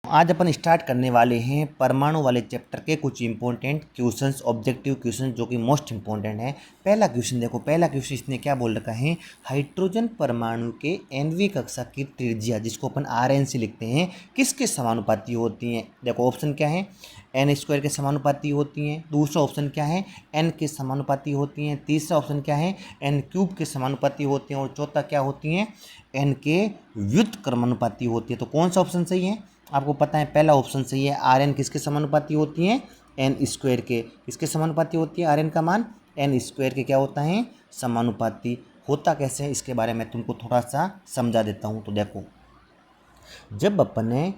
आज अपन स्टार्ट करने वाले हैं परमाणु वाले चैप्टर के कुछ इंपॉर्टेंट क्वेश्चंस, ऑब्जेक्टिव क्वेश्चन जो कि मोस्ट इंपॉर्टेंट है। पहला क्वेश्चन देखो, पहला क्वेश्चन इसने क्या बोल रखा है, हाइड्रोजन परमाणु के nवीं कक्षा की त्रिज्या जिसको अपन Rn से लिखते हैं किसके समानुपाती होती हैं। देखो ऑप्शन क्या है, n² के समानुपाती होती हैं, दूसरा ऑप्शन क्या है n के समानुपाती होती हैं, तीसरा ऑप्शन क्या है n³ के समानुपाती होती हैं और चौथा क्या होती हैं n के व्युत्क्रमानुपाती होती है। तो कौन सा ऑप्शन सही है, आपको पता है पहला ऑप्शन सही है। Rn किसके समानुपाती होती हैं, n² के। किसके समानुपाती होती है Rn का मान, n² के क्या होता है समानुपाती। होता कैसे है इसके बारे में तुमको थोड़ा सा समझा देता हूँ। तो देखो, जब अपन ने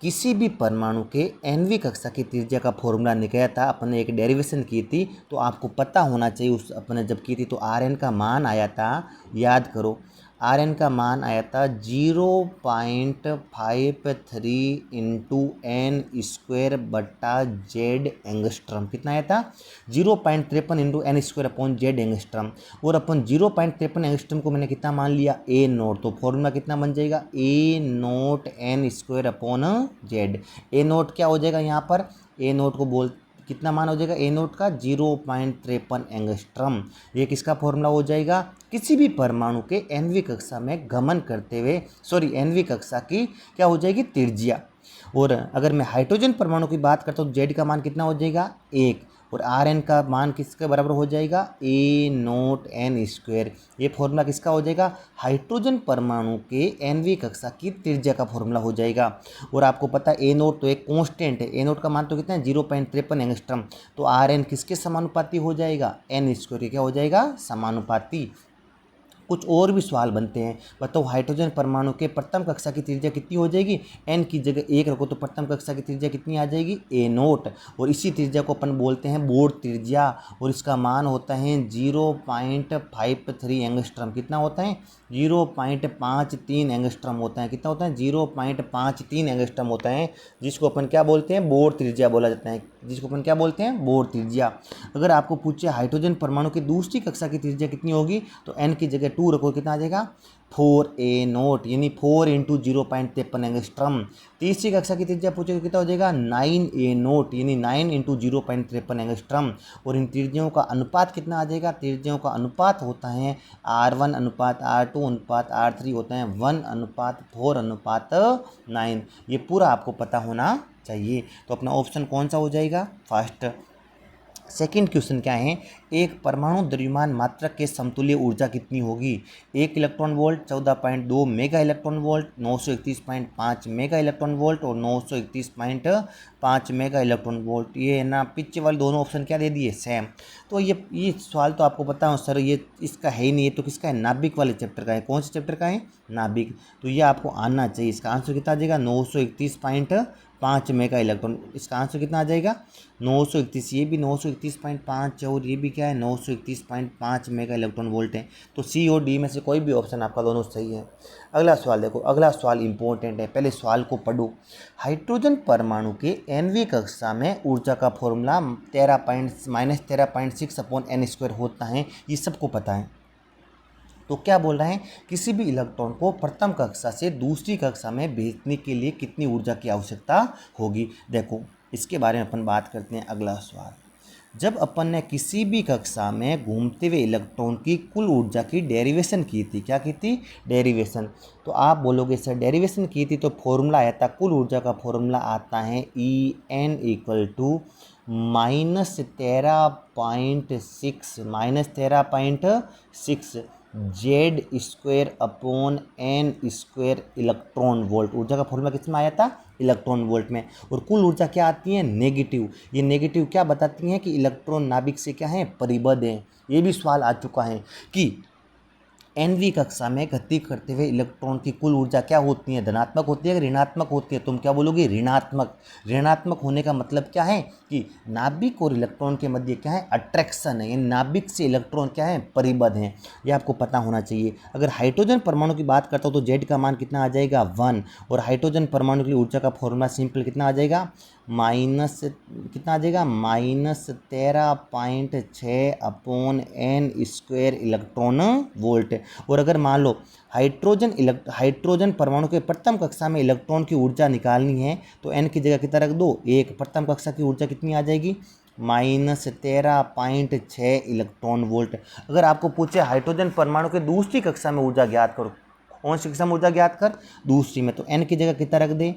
किसी भी परमाणु के nवीं कक्षा की त्रिज्या का फॉर्मूला निकाला था, अपन ने एक डेरिवेशन की थी, तो आपको पता होना चाहिए उस अपन ने जब की थी तो Rn का मान आया था, याद करो Rn का मान आया था 0.53 इंटू n² बटा जेड एंगस्ट्रम। कितना आया था 0.53 into n² upon Z angstrom. और अपन 0.53 एंगस्ट्रम को मैंने कितना मान लिया A0, तो फॉर्मूला कितना बन जाएगा A0 n² upon Z. A0 क्या हो जाएगा यहाँ पर, A0 को बोल कितना मान हो जाएगा A0 का 0.53 एंगस्ट्रम। ये किसका फॉर्मूला हो जाएगा, किसी भी परमाणु के nवीं कक्षा में गमन करते हुए nवीं कक्षा की क्या हो जाएगी त्रिज्या। और अगर मैं हाइड्रोजन परमाणु की बात करता हूँ तो जेड का मान कितना हो जाएगा 1 और Rn का मान किसके बराबर हो जाएगा A0 n²। ये फॉर्मूला किसका हो जाएगा, हाइड्रोजन परमाणु के nवीं कक्षा की त्रिज्या का फॉर्मूला हो जाएगा। और आपको पता है A0 तो एक कांस्टेंट है, A0 का मान तो कितना है 0.53 एंगस्ट्रम। तो Rn किसके समानुपाती हो जाएगा, n² के क्या हो जाएगा समानुपाती। कुछ और भी सवाल बनते हैं, बताओ हाइड्रोजन परमाणु के प्रथम कक्षा की त्रिज्या कितनी हो जाएगी, n की जगह 1 रखो तो प्रथम कक्षा की त्रिज्या कितनी आ जाएगी A0। और इसी त्रिज्या को अपन बोलते हैं बोर त्रिज्या और इसका मान होता है 0.53 एंगस्ट्रम। कितना होता है 0.53 एंगस्ट्रम होता है। कितना होता है 0.53 एंगस्ट्रम होता है, जिसको अपन क्या बोलते हैं बोर त्रिज्या बोला जाता है, जिसको अपन क्या बोलते हैं बोर त्रिज्या। अगर आपको पूछे हाइड्रोजन परमाणु की दूसरी कक्षा की त्रिज्या कितनी होगी, तो n की जगह 2 रखो, कितना आ जाएगा 4A0 यानी 4 इंटू 0.53 एंगस्ट्रम। तीसरी कक्षा की त्रिज्या पूछेगा कितना हो जाएगा 9A0 यानी 9 इंटू 0.53 एंगस्ट्रम। और इन त्रिज्याओं का अनुपात कितना आ जाएगा, त्रिज्याओं का अनुपात होता है R1 अनुपात R2 अनुपात R3 होता है 1:4:9। ये पूरा आपको पता होना चाहिए। तो अपना ऑप्शन कौन सा हो जाएगा फर्स्ट। सेकेंड क्वेश्चन क्या है, एक परमाणु द्रव्यमान मात्रक के समतुल्य ऊर्जा कितनी होगी। 1 electron volt 14.2 mega electron volt, 931.5 mega electron volt और 931.5 मेगा इलेक्ट्रॉन वोल्ट। ये है ना पीछे वाले दोनों ऑप्शन क्या दे दिए सेम। तो ये सवाल तो आपको पता हो सर ये इसका है ही नहीं, ये तो किसका है नाभिक वाले चैप्टर का है। कौन से चैप्टर का है नाभिक, तो ये आपको आना चाहिए। इसका आंसर कितना आ जाएगा 931.5 मेगा इलेक्ट्रॉन। इसका आंसर कितना आ जाएगा 931, ये भी 931.5 और ये भी क्या है 931.5 मेगा इलेक्ट्रॉन वोल्ट है। तो सी और डी में से कोई भी ऑप्शन आपका दोनों सही है। अगला सवाल देखो, अगला सवाल इंपॉर्टेंट है, पहले सवाल को पढ़ो। हाइड्रोजन परमाणु के nवीं कक्षा में ऊर्जा का फॉर्मूला -13.6 अपॉन n² होता है, ये सबको पता है। तो क्या बोल रहे हैं, किसी भी इलेक्ट्रॉन को प्रथम कक्षा से दूसरी कक्षा में भेजने के लिए कितनी ऊर्जा की आवश्यकता होगी। देखो इसके बारे में अपन बात करते हैं। अगला सवाल, जब अपन ने किसी भी कक्षा में घूमते हुए इलेक्ट्रॉन की कुल ऊर्जा की डेरिवेशन की थी, क्या की थी डेरिवेशन, तो आप बोलोगे सर डेरिवेशन की थी तो फॉर्मूला आया था, कुल ऊर्जा का फॉर्मूला आता है En = -13.6 Z² upon n² electron volt. ऊर्जा का फॉर्मूला किस में आया था इलेक्ट्रॉन वोल्ट में। और कुल ऊर्जा क्या आती है नेगेटिव। ये नेगेटिव क्या बताती हैं कि इलेक्ट्रॉन नाभिक से क्या है परिबद्ध है। ये भी सवाल आ चुका है कि nवीं कक्षा में गति करते हुए इलेक्ट्रॉन की कुल ऊर्जा क्या होती है, धनात्मक होती है या ऋणात्मक होती है। तुम क्या बोलोगे ऋणात्मक। ऋणात्मक होने का मतलब क्या है कि नाभिक और इलेक्ट्रॉन के मध्य क्या है अट्रैक्शन है, यानी नाभिक से इलेक्ट्रॉन क्या है परिबद्ध हैं। ये आपको पता होना चाहिए। अगर हाइड्रोजन परमाणु की बात करता हूँ तो जेड का मान कितना आ जाएगा 1 और हाइड्रोजन परमाणु के लिए ऊर्जा का फॉर्मूला सिंपल कितना आ जाएगा कितना आ जाएगा -13.6 अपॉन n² इलेक्ट्रॉन वोल्ट। और अगर मान लो हाइड्रोजन परमाणु के प्रथम कक्षा में इलेक्ट्रॉन की ऊर्जा निकालनी है तो n की जगह कितना रख दो 1। प्रथम कक्षा की ऊर्जा कितनी आ जाएगी -13.6 इलेक्ट्रॉन वोल्ट। अगर आपको पूछे हाइड्रोजन परमाणु के दूसरी कक्षा में ऊर्जा ज्ञात करो, कौन सी कक्षा में ऊर्जा ज्ञात कर, दूसरी में, तो n की जगह कितना रख दे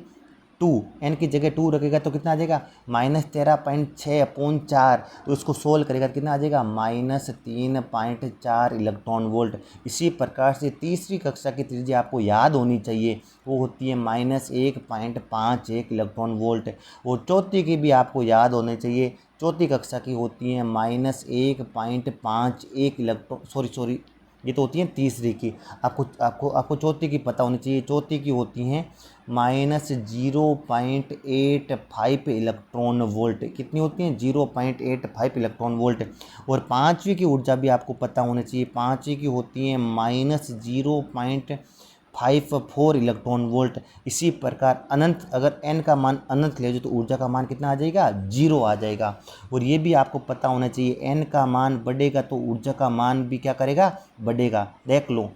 2। n की जगह 2 रखेगा तो कितना आ जाएगा -13.6/4। तो उसको सोल्व करेगा तो कितना आ जाएगा -3.4 इलेक्ट्रॉन वोल्ट। इसी प्रकार से तीसरी कक्षा की त्रिज्या आपको याद होनी चाहिए, वो होती है -1.51 इलेक्ट्रॉन वोल्ट। और चौथी की भी आपको याद होनी चाहिए, चौथी कक्षा की होती है -1.51 इलेक्ट्रॉन, सॉरी ये तो होती है तीसरी की। आपको आपको आपको चौथी की पता होनी चाहिए, चौथी की होती हैं -0.85 इलेक्ट्रॉन वोल्ट। कितनी होती हैं 0.85 इलेक्ट्रॉन वोल्ट। और पाँचवीं की ऊर्जा भी आपको पता होनी चाहिए, पाँचवीं की होती है -0.54 इलेक्ट्रॉन वोल्ट। इसी प्रकार अनंत, अगर n का मान अनंत ले जाओ तो ऊर्जा का मान कितना आ जाएगा 0 आ जाएगा। और ये भी आपको पता होना चाहिए n का मान बढ़ेगा तो ऊर्जा का मान भी क्या करेगा, बढ़ेगा। देख लो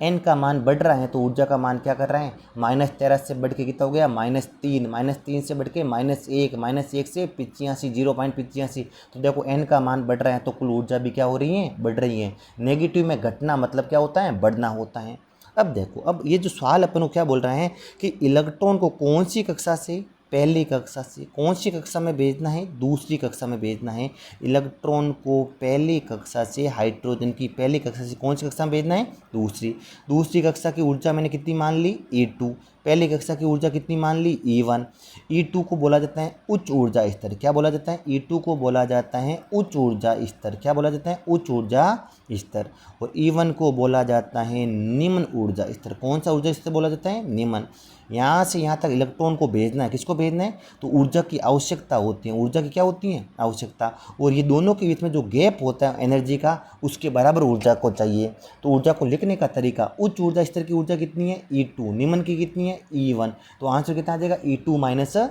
n का मान बढ़ रहा है तो ऊर्जा का मान क्या कर रहा है -13 से बढ़ के कितना हो गया -3, -3 से बढ़ के -1, -1 से 85, 0.85। तो देखो n का मान बढ़ रहा है तो कुल ऊर्जा भी क्या हो रही है, बढ़ रही है। नेगेटिव में घटना मतलब क्या होता है, बढ़ना होता है। अब देखो, अब ये जो सवाल अपन को क्या बोल रहे हैं कि इलेक्ट्रॉन को कौन सी कक्षा से, पहली कक्षा से, कौन सी कक्षा में भेजना है, दूसरी कक्षा में भेजना है। इलेक्ट्रॉन को पहली कक्षा से, हाइड्रोजन की पहली कक्षा से कौन सी कक्षा में भेजना है, दूसरी। दूसरी कक्षा की ऊर्जा मैंने कितनी मान ली E2, पहली कक्षा की ऊर्जा कितनी मान ली E1। E2 को बोला जाता है उच्च ऊर्जा स्तर। क्या बोला जाता है, E2 को बोला जाता है उच्च ऊर्जा स्तर। क्या बोला जाता है, उच्च ऊर्जा स्तर। और E1 को बोला जाता है निम्न ऊर्जा स्तर। कौन सा ऊर्जा स्तर बोला जाता है, निम्न। यहाँ से यहाँ तक इलेक्ट्रॉन को भेजना है, किसको भेजना है, तो ऊर्जा की आवश्यकता होती है। ऊर्जा की क्या होती है, आवश्यकता। और ये दोनों के बीच में जो गैप होता है एनर्जी का, उसके बराबर ऊर्जा को चाहिए। तो ऊर्जा को लिखने का तरीका, उच्च ऊर्जा स्तर की ऊर्जा कितनी है E2, निम्न की कितनी है E1। तो आंसर कितना आ जाएगा E2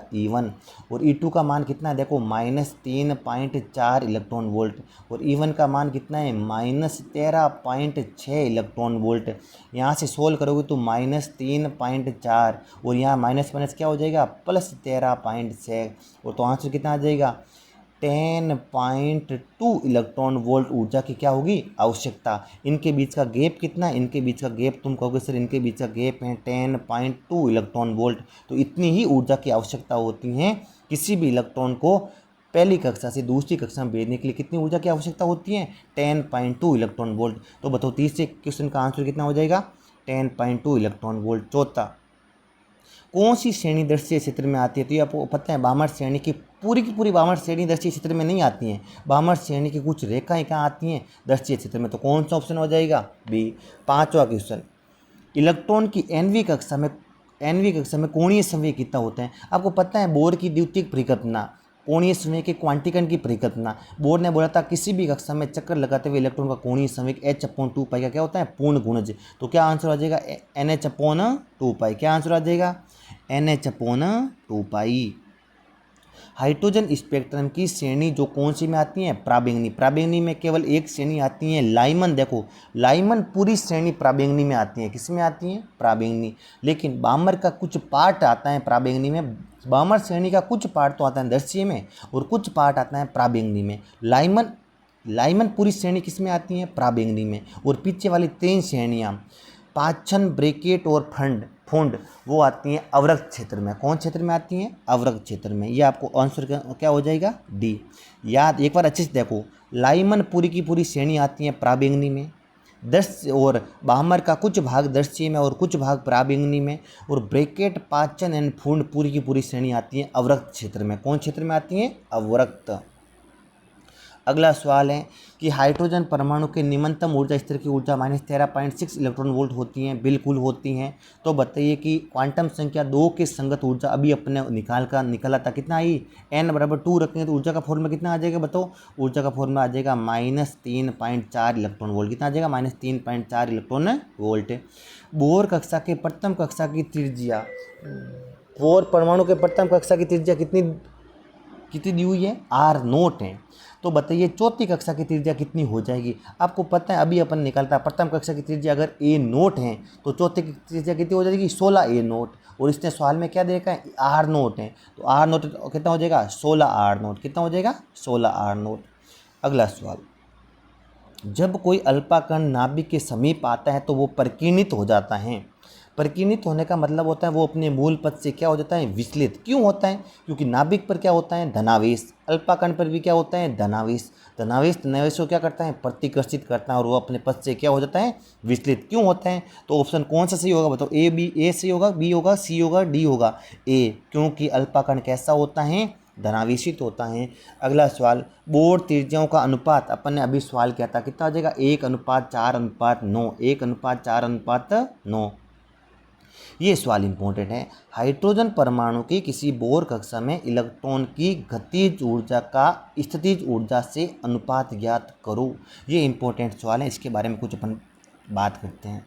- E1। और E2 का मान कितना है, देखो -3.4 इलेक्ट्रॉन वोल्ट। और E1 का मान कितना है -13.6 इलेक्ट्रॉन वोल्ट। यहाँ से सोल्व करोगे तो -3.4 और यहाँ माइनस माइनस क्या हो जाएगा +13.6। और तो आंसर कितना आ जाएगा 10.2 इलेक्ट्रॉन वोल्ट ऊर्जा की क्या होगी, आवश्यकता। इनके बीच का गैप कितना, इनके बीच का गैप तुम कहोगे सर इनके बीच का गैप है 10.2 इलेक्ट्रॉन वोल्ट। तो इतनी ही ऊर्जा की आवश्यकता होती है किसी भी इलेक्ट्रॉन को पहली कक्षा से दूसरी कक्षा में भेजने के लिए। कितनी ऊर्जा की आवश्यकता होती है 10.2 इलेक्ट्रॉन वोल्ट। तो बताओ तीसरे क्वेश्चन का आंसर कितना हो जाएगा 10.2 इलेक्ट्रॉन वोल्ट। चौथा, कौन सी श्रेणी दर्शीय क्षेत्र में आती है, तो ये आपको पता है बामर श्रेणी की पूरी बामर श्रेणी दर्शीय क्षेत्र में नहीं आती हैं। बामर श्रेणी की कुछ रेखाएं कहाँ आती हैं, दर्शीय क्षेत्र में। तो कौन सा ऑप्शन हो जाएगा बी। पांचवा क्वेश्चन, इलेक्ट्रॉन की एनवी कक्षा में कोणीय संवेग कितना होता है। आपको पता है बोर की द्वितीयक परिकल्पना, कोणीय संवेग के क्वांटीकरण की परिकल्पना। बोर ने बोला था किसी भी कक्षा में चक्कर लगाते हुए इलेक्ट्रॉन का कोणीय संवेग h/2π का क्या होता है, पूर्ण गुणज। तो क्या आंसर आ जाएगा NH/2π। क्या आंसर आ जाएगा NH/2π। हाइड्रोजन स्पेक्ट्रम की श्रेणी जो कौन सी में आती है, प्राबेंगनी। प्राबेंगनी में केवल एक श्रेणी आती है लाइमन। देखो लाइमन पूरी श्रेणी प्राबेंगनी में आती है, किस में आती है, प्राबेंगनी। लेकिन बामर का कुछ पार्ट आता है प्राबेंगनी में। बामर श्रेणी का कुछ पार्ट तो आता है दर्शीय में और कुछ पार्ट आता है प्राबेंगनी में। लाइमन पूरी श्रेणी किस में आती है, प्राबेंगनी में। और पीछे वाली 3 श्रेणियाँ पाचन, ब्रेकेट और फुंड वो आती हैं अवरक्त क्षेत्र में। कौन क्षेत्र में आती हैं, अवरक्त क्षेत्र में। ये आपको आंसर क्या हो जाएगा डी। याद एक बार अच्छे से देखो, लाइमन पूरी की पूरी श्रेणी आती है प्राबेंगनी में, दर्श और बामर का कुछ भाग दर्शीय में और कुछ भाग प्राबेंगनी में। और ब्रेकेट, पाचन एंड फुंड पूरी की पूरी श्रेणी आती है अवरक्त क्षेत्र में। कौन क्षेत्र में आती है, अवरक्त। अगला सवाल है कि हाइड्रोजन परमाणु के निम्नतम ऊर्जा स्तर की ऊर्जा -13.6 इलेक्ट्रॉन वोल्ट होती हैं, बिल्कुल होती हैं। तो बताइए कि क्वांटम संख्या 2 के संगत ऊर्जा अभी अपने निकाला था, कितना आई n = 2 रखेंगे तो ऊर्जा का फॉर्मूला कितना आ जाएगा, बताओ। ऊर्जा का फॉर्मूला आ जाएगा -3.4 इलेक्ट्रॉन वोल्ट। कितना आ जाएगा -3.4 इलेक्ट्रॉन वोल्ट। बोर कक्षा के प्रथम कक्षा की त्रिज्या, बोर परमाणु के प्रथम कक्षा की त्रिज्या कितनी दी हुई है, आर नोट है। तो बताइए चौथी कक्षा की त्रिज्या कितनी हो जाएगी। आपको पता है अभी अपन निकालता है प्रथम कक्षा की त्रिज्या अगर ए नोट है तो चौथी की त्रिज्या कितनी हो जाएगी, 16 ए नोट। और इसने सवाल में क्या देखा है, आर नोट है, तो आर नोट कितना हो जाएगा, 16 आर नोट। कितना हो जाएगा, 16 आर नोट। अगला सवाल, जब कोई अल्पाकण नाभिक के समीप आता है तो वो प्रकीर्णित हो जाता है। प्रकीर्णित होने का मतलब होता है वो अपने मूल पद से क्या हो जाता है, विचलित। क्यों होता है, क्योंकि नाभिक पर क्या होता है, धनावेश। अल्पाकण पर भी क्या होता है, धनावेश। धनावेश को क्या करता है, प्रतिकर्षित करता है और वो अपने पद से क्या हो जाता है, विचलित। क्यों होता है, तो ऑप्शन कौन सा सही होगा बताओ, ए सही होगा, बी होगा, सी होगा, डी होगा, ए। क्योंकि अल्पाकण कैसा होता है, धनावेशित होता है। अगला सवाल, बोर्ड त्रिज्याओं का अनुपात, अपन ने अभी सवाल किया था, कितना हो जाएगा, 1:4:9। 1:4:9। ये सवाल इंपॉर्टेंट है। हाइड्रोजन परमाणु की किसी बोर कक्षा में इलेक्ट्रॉन की गतिज ऊर्जा का स्थितिज ऊर्जा से अनुपात ज्ञात करो। ये इंपॉर्टेंट सवाल है, इसके बारे में कुछ अपन बात करते हैं।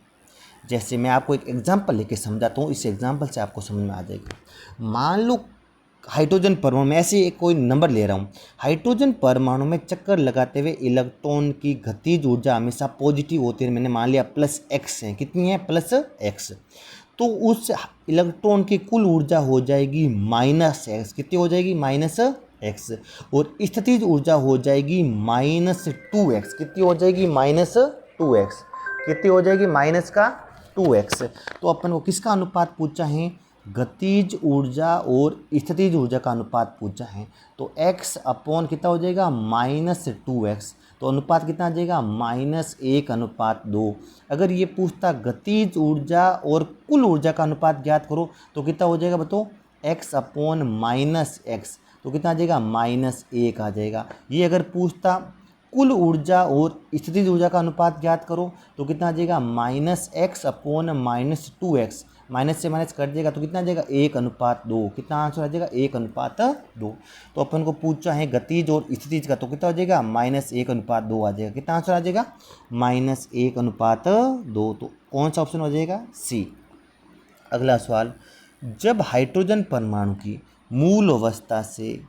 जैसे मैं आपको एक एग्जाम्पल लेके समझाता हूँ, इस एग्जाम्पल से आपको समझ में आ जाएगा। मान लो हाइड्रोजन परमाणु में ऐसे एक कोई नंबर ले रहा हूँ, हाइड्रोजन परमाणु में चक्कर लगाते हुए इलेक्ट्रॉन की गतिज ऊर्जा हमेशा पॉजिटिव होती है। मैंने मान लिया +x है, कितनी है, +x। तो उस इलेक्ट्रॉन की कुल ऊर्जा हो जाएगी -x। कितनी हो जाएगी, -x। और स्थितिज ऊर्जा हो जाएगी -2x। कितनी हो जाएगी, -2x। कितनी हो जाएगी, -2x। तो अपन को किसका अनुपात पूछा है, गतिज ऊर्जा और स्थितिज ऊर्जा का अनुपात पूछा है। तो x अपॉन कितना हो जाएगा, -2x। तो अनुपात कितना आ जाएगा, -1:2। अगर ये पूछता गतिज ऊर्जा और कुल ऊर्जा का अनुपात ज्ञात करो तो कितना हो जाएगा बताओ, x अपॉन -x। तो कितना आ जाएगा, -1 आ जाएगा। ये अगर पूछता कुल ऊर्जा और स्थितिज ऊर्जा का अनुपात ज्ञात करो तो कितना आ जाएगा, -x अपॉन -2x। माइनस से माइनस कट जाएगा तो कितना आ जाएगा, 1:2। कितना आंसर आ जाएगा, 1:2। तो अपन को पूछा है गतिज और स्थितिज का, तो कितना हो जाएगा, -1:2 आ जाएगा। कितना आंसर आ जाएगा, -1:2। तो कौन सा ऑप्शन हो जाएगा, सी। अगला सवाल, जब हाइड्रोजन परमाणु की मूल अवस्था से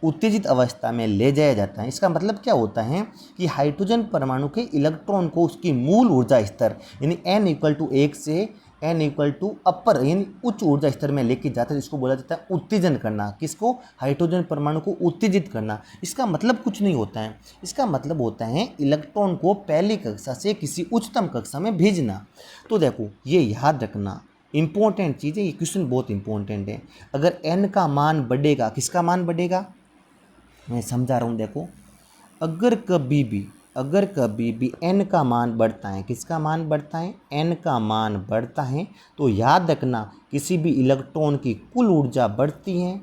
उत्तेजित अवस्था में ले जाया जाता है, इसका मतलब क्या होता है कि हाइड्रोजन परमाणु के इलेक्ट्रॉन को उसकी मूल ऊर्जा स्तर यानी n=1 से n=अपर यानी उच्च ऊर्जा स्तर में लेके जाता है। इसको बोला जाता है उत्तेजन करना। किसको, हाइड्रोजन परमाणु को उत्तेजित करना। इसका मतलब कुछ नहीं होता है, इसका मतलब होता है इलेक्ट्रॉन को पहली कक्षा से किसी उच्चतम कक्षा में भेजना। तो देखो ये याद रखना, इंपॉर्टेंट चीज़ है, ये क्वेश्चन बहुत इंपॉर्टेंट है। अगर n का मान बढ़ेगा, किसका मान बढ़ेगा, मैं समझा रहा हूँ, देखो अगर कभी भी n का मान बढ़ता है, किसका मान बढ़ता है, n का मान बढ़ता है, तो याद रखना किसी भी इलेक्ट्रॉन की कुल ऊर्जा बढ़ती है,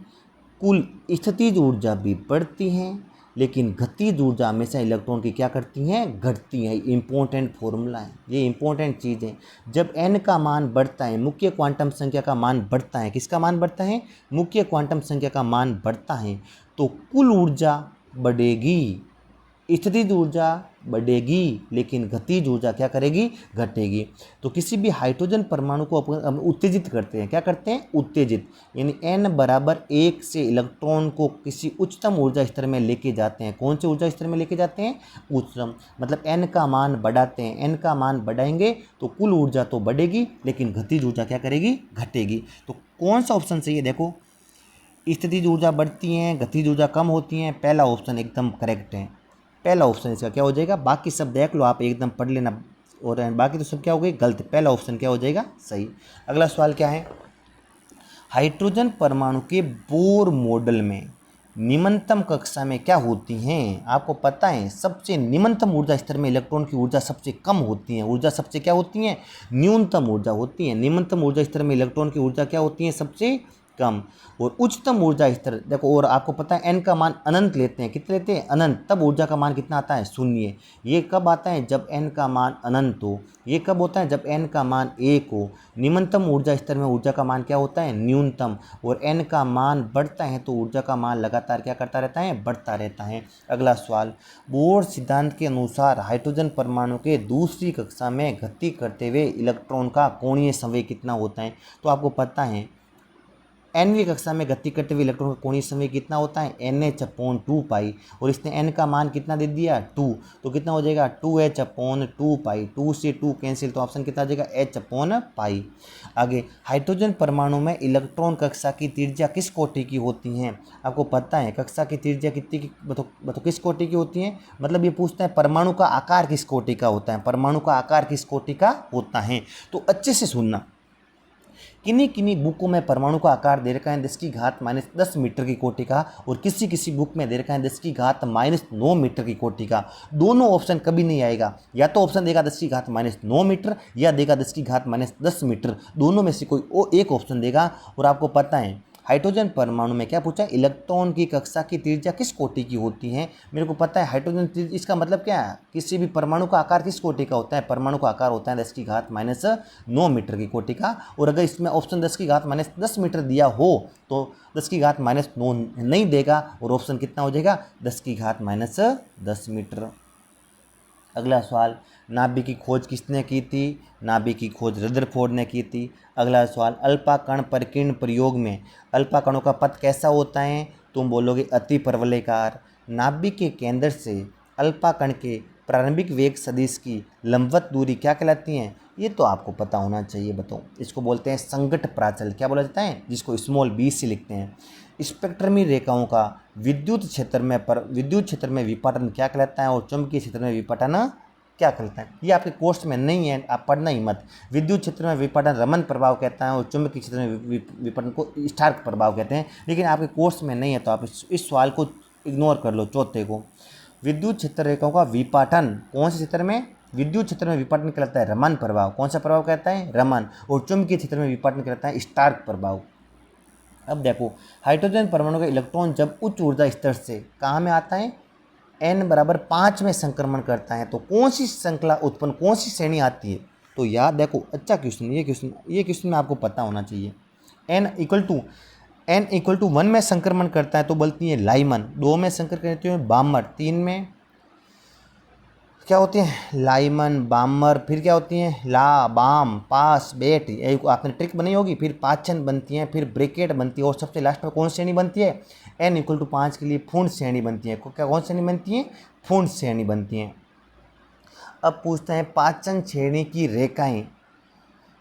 कुल स्थितिज ऊर्जा भी बढ़ती है, लेकिन गतिज ऊर्जा हमेशा इलेक्ट्रॉन की क्या करती हैं, घटती है। इंपॉर्टेंट फॉर्मूला है, ये इंपॉर्टेंट चीज़ है। जब n का मान बढ़ता है, मुख्य क्वांटम संख्या का मान बढ़ता है, किसका मान बढ़ता है, मुख्य क्वांटम संख्या का मान बढ़ता है, तो कुल ऊर्जा बढ़ेगी, स्थितिज ऊर्जा बढ़ेगी, लेकिन गतिज ऊर्जा क्या करेगी, घटेगी। तो किसी भी हाइड्रोजन परमाणु को अपन उत्तेजित करते हैं, क्या करते हैं, उत्तेजित, यानी n=1 से इलेक्ट्रॉन को किसी उच्चतम ऊर्जा स्तर में लेके जाते हैं। कौन से ऊर्जा स्तर में लेके जाते हैं, उच्चतम। मतलब n का मान बढ़ाते हैं, n का मान बढ़ाएंगे तो कुल ऊर्जा तो बढ़ेगी, लेकिन गतिज ऊर्जा क्या करेगी, घटेगी। तो कौन सा ऑप्शन सही है, देखो स्थितिज ऊर्जा बढ़ती हैं, गतिज ऊर्जा कम होती हैं, पहला ऑप्शन एकदम करेक्ट है। पहला ऑप्शन इसका क्या हो जाएगा, बाकी सब देख लो आप, एकदम पढ़ लेना, और बाकी तो सब क्या हो गई, गलत। पहला ऑप्शन क्या हो जाएगा, सही। अगला सवाल क्या है, हाइड्रोजन परमाणु के बोर मॉडल में निम्नतम कक्षा में क्या होती हैं। आपको पता है सबसे निम्नतम ऊर्जा स्तर में इलेक्ट्रॉन की ऊर्जा सबसे कम होती है, ऊर्जा सबसे क्या होती है, न्यूनतम ऊर्जा होती है। निम्नतम ऊर्जा स्तर में इलेक्ट्रॉन की ऊर्जा क्या होती है, सबसे कम। और उच्चतम ऊर्जा स्तर देखो, और आपको पता है n का मान अनंत लेते हैं, कितने लेते हैं, अनंत, तब ऊर्जा का मान कितना आता है, 0। ये कब आता है, जब n का मान अनंत हो। ये कब होता है, जब n का मान 1 हो। निम्नतम ऊर्जा स्तर में ऊर्जा का मान क्या होता है, न्यूनतम। और n का मान बढ़ता है तो ऊर्जा का मान लगातार क्या करता रहता है, बढ़ता रहता है। अगला सवाल, बोर सिद्धांत के अनुसार हाइड्रोजन परमाणु के दूसरी कक्षा में गति करते हुए इलेक्ट्रॉन का कोणीय संवेग कितना होता है। तो आपको पता है nवीं कक्षा में गति करते हुए इलेक्ट्रॉन का कोणीय संवेग कितना होता है NH/2 पाई, और इसने n का मान कितना दे दिया 2, तो कितना हो जाएगा 2H/2 पाई, 2 से 2 कैंसिल, तो ऑप्शन कितना आ जाएगा H/पाई। आगे, हाइड्रोजन परमाणु में इलेक्ट्रॉन कक्षा की त्रिज्या किस कोटि की होती हैं? आपको पता है कक्षा की त्रिज्या कितनी की बताओ किस कोटि की होती है, मतलब ये पूछता है परमाणु का आकार किस कोटि का होता है, परमाणु का आकार किस कोटि का होता है। तो अच्छे से सुनना, किन्हीं किन्हीं बुकों में परमाणु का आकार दे रखा है 10⁻10 मीटर की कोटि का, और किसी किसी बुक में दे रखा है 10⁻9 मीटर की कोटि का। दोनों ऑप्शन कभी नहीं आएगा, या तो ऑप्शन देगा 10⁻9 मीटर या देगा 10⁻10 मीटर, दोनों में से कोई एक ऑप्शन देगा। और आपको पता है हाइड्रोजन परमाणु में क्या पूछा, इलेक्ट्रॉन की कक्षा की त्रिज्या किस कोटि की होती है। मेरे को पता है हाइड्रोजन त्रिज्या, इसका मतलब क्या है, किसी भी परमाणु का आकार किस कोटि का होता है, परमाणु का आकार होता है 10⁻9 मीटर की कोटि का। और अगर इसमें ऑप्शन 10⁻10 मीटर दिया हो तो 10⁻9 नहीं देगा, और ऑप्शन कितना हो जाएगा 10⁻10 मीटर। अगला सवाल, नाभिक की खोज किसने की थी, नाभिक की खोज रदरफोर्ड ने की थी। अगला सवाल, अल्फा कण परिकीर्ण प्रयोग में अल्फा कणों का पथ कैसा होता है, तुम बोलोगे अति परवलयकार। नाभिक के केंद्र से अल्फा कण के प्रारंभिक वेग सदिश की लंबवत दूरी क्या कहलाती है, ये तो आपको पता होना चाहिए, बताओ। इसको बोलते हैं संघट्ट प्राचल, क्या बोला जाता है, जिसको स्मॉल b से लिखते हैं। स्पेक्ट्रमी रेखाओं का विद्युत क्षेत्र में विपाटन क्या कहलाता है, और चुंबकीय क्षेत्र में विपाटन क्या कहलाता है। ये आपके कोर्स में नहीं है, आप पढ़ना ही मत। विद्युत क्षेत्र में विपाटन रमन प्रभाव कहता है, और चुंबकीय क्षेत्र में विपाटन को स्टार्क प्रभाव कहते हैं, लेकिन आपके कोर्स में नहीं है, तो आप इस सवाल को इग्नोर कर लो, चौथे को। विद्युत क्षेत्र रेखाओं का विपाटन कौन से क्षेत्र में, विद्युत क्षेत्र में विपाटन कहलाता है रमन प्रभाव, कौन सा प्रभाव कहता है रमन, और चुंबकीय क्षेत्र में विपाटन कहलाता है स्टार्क प्रभाव। अब देखो, हाइड्रोजन परमाणु का इलेक्ट्रॉन जब उच्च ऊर्जा स्तर से कहाँ में आता है n=5 में संक्रमण करता है, तो कौन सी श्रृंखला उत्पन्न, कौन सी श्रेणी आती है। तो याद देखो, अच्छा क्वेश्चन, ये क्वेश्चन में आपको पता होना चाहिए। n=1 में संक्रमण करता है तो बोलती है लाइमन, 2 में संक्रमण करती है बामर, 3 में क्या होती है लाइमन बामर, फिर क्या होती हैं ला बाम पास बेट, ये आपने ट्रिक बनाई होगी। फिर पाचन बनती हैं, फिर ब्रेकेट बनती है, और सबसे लास्ट में कौन श्रेणी बनती है, n=5 के लिए फूंड श्रेणी बनती है। क्या कौन श्रेणी बनती है, फूंड श्रेणी बनती हैं। अब पूछते हैं पाचन श्रेणी की रेखाएं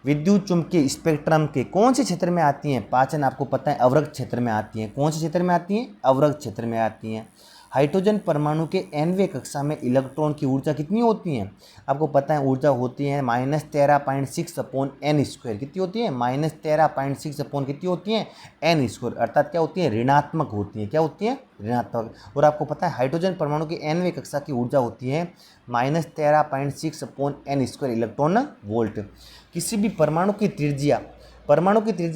विद्युत चुंबकीय स्पेक्ट्रम के कौन से क्षेत्र में आती हैं। पाचन आपको पता है अवरक्त क्षेत्र में आती हैं, कौन से क्षेत्र में आती हैं, अवरक्त क्षेत्र में आती हैं। हाइड्रोजन परमाणु के nवें कक्षा में इलेक्ट्रॉन की ऊर्जा कितनी होती है, आपको पता है ऊर्जा होती है -13.6/n², कितनी होती है -13.6 कितनी होती है n², अर्थात क्या होती है ऋणात्मक होती है, क्या होती है ऋणात्मक। और आपको पता है हाइड्रोजन परमाणु की nवें कक्षा की ऊर्जा होती है -13.6/n² इलेक्ट्रॉन वोल्ट। किसी भी परमाणु की त्रिज्या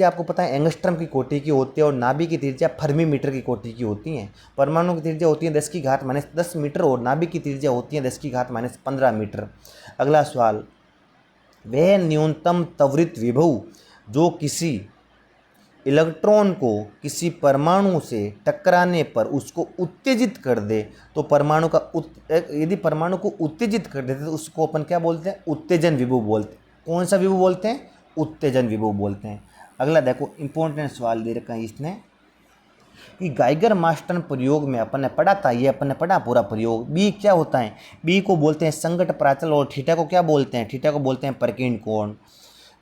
आपको पता है एंगस्ट्रम की कोटि की होती है, और नाभिक की त्रिज्या फर्मी मीटर की कोटि की होती है। परमाणु की त्रिज्या होती है 10⁻10 मीटर, और नाभिक की त्रिज्या होती है 10⁻15 मीटर। अगला सवाल, वह न्यूनतम त्वरित विभव जो किसी इलेक्ट्रॉन को किसी परमाणु से टकराने पर उसको उत्तेजित कर दे, तो परमाणु का यदि परमाणु को उत्तेजित कर देते तो उसको अपन क्या बोलते हैं, उत्तेजन विभव बोलते हैं। कौन सा विभव बोलते हैं, उत्तेजन विभव बोलते हैं। अगला देखो, इंपॉर्टेंट सवाल दे रखा है इसने कि गाइगर मास्टर्न प्रयोग में अपन ने पढ़ा था, ये अपन ने पढ़ा पूरा प्रयोग। बी क्या होता है, बी को बोलते हैं संघट्ट प्राचल, और थीटा को क्या बोलते हैं, थीटा को बोलते हैं परिकीर्ण कोण।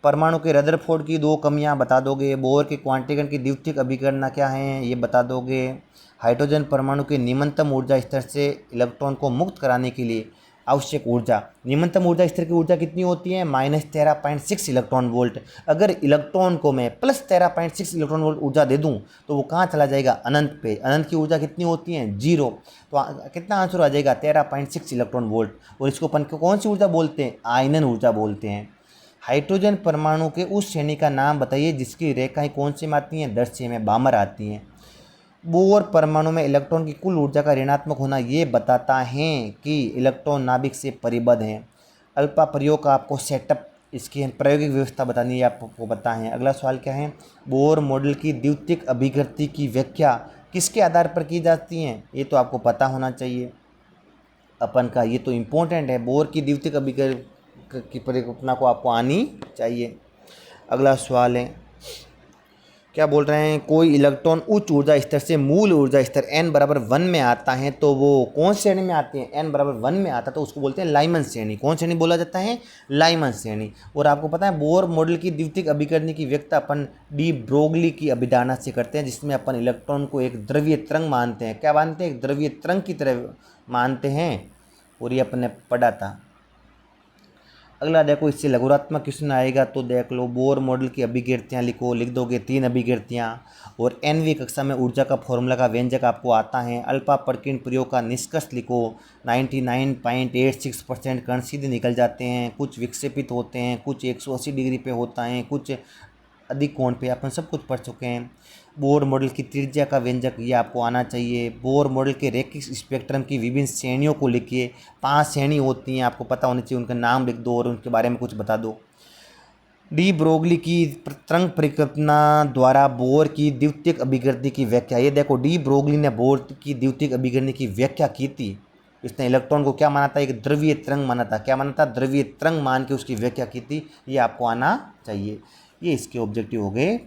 परमाणु के रदरफोर्ड की 2 कमियां बता दोगे, बोर के क्वांटीकरण की द्वितीयक अभिकरण क्या है ये बता दोगे। हाइड्रोजन परमाणु के निम्नतम ऊर्जा स्तर से इलेक्ट्रॉन को मुक्त कराने के लिए आवश्यक ऊर्जा, निम्नतम ऊर्जा स्तर की ऊर्जा कितनी होती है -13.6 इलेक्ट्रॉन वोल्ट। अगर इलेक्ट्रॉन को मैं +13.6 इलेक्ट्रॉन वोल्ट ऊर्जा दे दूं तो वो कहाँ चला जाएगा, अनंत पे। अनंत की ऊर्जा कितनी होती है 0, तो कितना आंसर आ जाएगा 13.6 इलेक्ट्रॉन वोल्ट। और इसको अपन कौन सी ऊर्जा बोलते हैं, आयनन ऊर्जा बोलते हैं। हाइड्रोजन परमाणु के उस श्रेणी का नाम बताइए जिसकी रेखाएं कौन सी में आती हैं, दर्शे में बामर आती हैं। बोर परमाणु में इलेक्ट्रॉन की कुल ऊर्जा का ऋणात्मक होना ये बताता है कि इलेक्ट्रॉन नाभिक से परिबद्ध हैं। अल्फा प्रयोग का आपको सेटअप, इसकी प्रायोगिक व्यवस्था बतानी है, आपको पता है। अगला सवाल क्या है, बोर मॉडल की द्वितीयक अभिव्यक्ति की व्याख्या किसके आधार पर की जाती है, ये तो आपको पता होना चाहिए अपन का, ये तो इम्पोर्टेंट है। बोर की द्वितीयक अभिव्यक्ति की परिकल्पना को आपको आनी चाहिए। अगला सवाल है, क्या बोल रहे हैं, कोई इलेक्ट्रॉन उच्च ऊर्जा स्तर से मूल ऊर्जा स्तर n बराबर 1 में आता है तो वो कौन श्रेणी में आती है, n बराबर 1 में आता है तो उसको बोलते हैं लाइमन श्रेणी। कौन श्रेणी बोला जाता है, लाइमन श्रेणी। और आपको पता है बोर मॉडल की द्वितीयक अभिकरण की व्याख्या अपन डी ब्रोगली की अभिधारणा से करते हैं, जिसमें अपन इलेक्ट्रॉन को एक द्रव्य तरंग मानते हैं। क्या मानते हैं, एक द्रव्य तरंग की तरह मानते हैं, और ये अपन ने पढ़ा था। अगला देखो, इससे लघुरात्मक क्वेश्चन आएगा तो देख लो, बोर मॉडल की अभिकीर्तियाँ लिखो, लिख दोगे 3 अभिकीर्तियाँ। और 9वीं कक्षा में ऊर्जा का फॉर्मूला का व्यंजक आपको आता है। अल्फा प्रकीर्ण प्रयोग का निष्कर्ष लिखो, 99.86% कण सीधे निकल जाते हैं, कुछ विक्षेपित होते हैं, कुछ 180 डिग्री पे होता है, कुछ अधिक कोण पे, अपन सब कुछ पढ़ चुके हैं। बोर मॉडल की त्रिज्या का व्यंजक ये आपको आना चाहिए। बोर मॉडल के रैखिक स्पेक्ट्रम की विभिन्न श्रेणियों को लिखिए, 5 श्रेणी होती हैं, आपको पता होनी चाहिए, उनका नाम लिख दो और उनके बारे में कुछ बता दो। डी ब्रोगली की तरंग परिकल्पना द्वारा बोर की द्वितीयक अभिकृति की व्याख्या। ये देखो, डी ब्रोगली ने बोर की द्वितीयक अभिकृति की व्याख्या की थी। इसने इलेक्ट्रॉन को क्या माना था, एक द्रव्य तरंग माना था। क्या माना था, द्रव्य तरंग मान के उसकी व्याख्या की थी। ये आपको आना चाहिए। ये इसके ऑब्जेक्टिव हो गए।